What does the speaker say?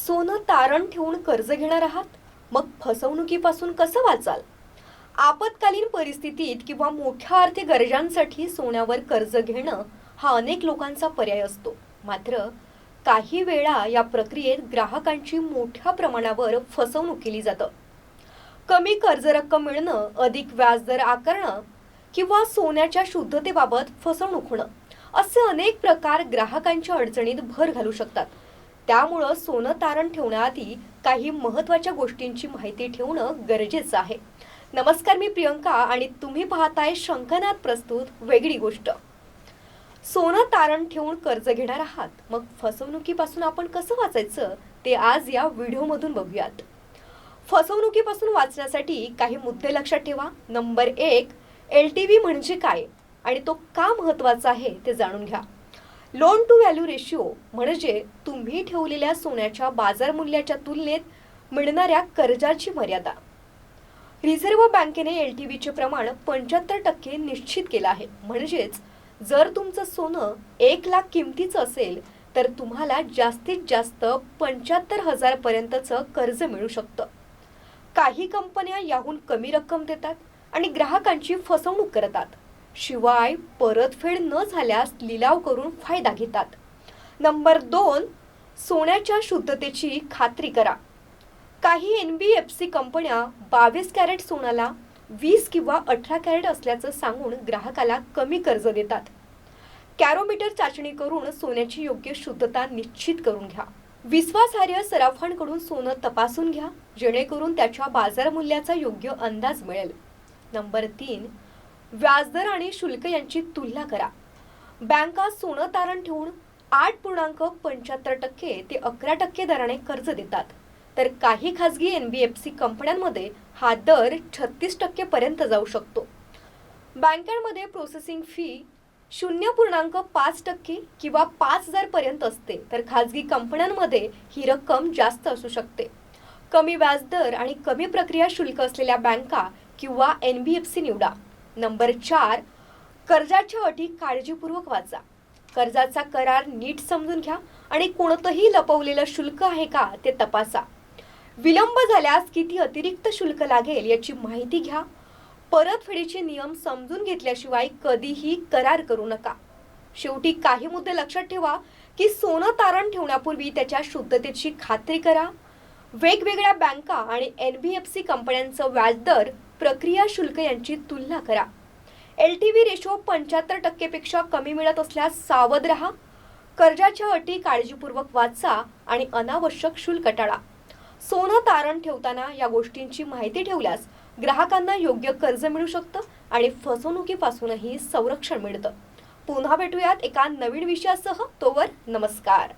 सोनं तारण ठेवून कर्ज घेणार आहात? मग फसवणुकीपासून कसं वाचाल? आपत्कालीन परिस्थितीत किंवा मोठ्या आर्थिक गरजांसाठी सोन्यावर कर्ज घेणं हा अनेक लोकांचा पर्याय असतो. मात्र काही वेळा या प्रक्रियेत ग्राहकांची मोठ्या प्रमाणावर फसवणूक केली जातं. कमी कर्ज रक्कम मिळणं, अधिक व्याजदर आकारणं किंवा सोन्याच्या शुद्धतेबाबत फसवणूक होणं असे अनेक प्रकार ग्राहकांच्या अडचणीत भर घालू शकतात. त्यामुळं सोनं तारण ठेवण्याआधी काही महत्त्वाच्या गोष्टींची माहिती ठेवणं गरजेचं आहे. नमस्कार, मी प्रियंका आणि तुम्ही पाहताय शंखनाद प्रस्तुत वेगळी गोष्ट. सोनं तारण ठेवून कर्ज घेणार आहात, मग फसवणुकीपासून आपण कसं वाचायचं ते आज या व्हिडिओमधून बघूयात. फसवणुकीपासून वाचण्यासाठी काही मुद्दे लक्षात ठेवा. नंबर 1, LTV म्हणजे काय आणि तो का महत्त्वाचा आहे ते जाणून घ्या. लोन टू व्हॅल्यू रेशिओ म्हणजे तुम्ही ठेवलेल्या सोन्याच्या बाजार मूल्याच्या तुलनेत मिळणाऱ्या कर्जाची मर्यादा. रिझर्व्ह बँकेने LTVचे प्रमाण 75% निश्चित केलं आहे. म्हणजेच जर तुमचं सोनं 1 लाख किमतीचं असेल तर तुम्हाला जास्तीत जास्त 75,000 पर्यंतचं कर्ज मिळू शकतं. काही कंपन्या याहून कमी रक्कम देतात आणि ग्राहकांची फसवणूक करतात. शिवाय परतफेड न झाल्यास लिलाव करून फायदा घेतात. नंबर 2, सोन्याच्या शुद्धतेची खात्री करा. काही NBFC कंपन्या 22 कॅरेट सोन्याला 20 किंवा 18 कॅरेट असल्याचं सांगून ग्राहकाला कमी कर्ज देतात. कॅरोमीटर चाचणी करून सोन्याची योग्य शुद्धता निश्चित करून घ्या. विश्वासार्ह सराफांकडून सोनं तपासून घ्या, जेणेकरून त्याच्या बाजार मूल्याचा योग्य अंदाज मिळेल. नंबर 3, व्याजदर आणि शुल्क यांची तुलना करा. बँका सोनं तारण ठेवून 8.75% ते 11% दराने कर्ज देतात, तर काही खाजगी NBFC कंपन्यांमध्ये हा दर 36% पर्यंत जाऊ शकतो. बँकांमध्ये प्रोसेसिंग फी 0.5% किंवा 5,000 पर्यंत असते, तर खाजगी कंपन्यांमध्ये ही रक्कम जास्त असू शकते. कमी व्याजदर आणि कमी प्रक्रिया शुल्क असलेल्या बँका किंवा NBFC निवडा. नंबर 4, कर्जाच्या अटी काळजीपूर्वक वाचा. कर्जाचा करार नीट समजून घ्या आणि कोणतंही लपवलेलं शुल्क आहे का ते तपासा. विलंब झाल्यास किती अतिरिक्त शुल्क लागेल याची माहिती घ्या. परतफेडीचे नियम समजून घेतल्याशिवाय कधीही करार करू नका. शेवटी काही मुद्दे लक्षात ठेवा की सोनं तारण ठेवण्यापूर्वी त्याच्या शुद्धतेची खात्री करा. वेगवेगळ्या बँका आणि NBFC कंपन्यांचं व्याजदर, प्रक्रिया शुल्क यांची तुलना करा. LTV रेशो 75% पेक्षा कमी मिळत असल्यास सावध राहा. कर्जाच्या अटी काळजीपूर्वक वाचा आणि अनावश्यक शुल्क टाळा. सोनं तारण ठेवताना या गोष्टींची माहिती ठेवल्यास ग्राहकांना योग्य कर्ज मिळू शकतं आणि फसवणुकीपासूनही संरक्षण मिळतं. पुन्हा भेटूयात एका नवीन विषयासह. तोवर नमस्कार.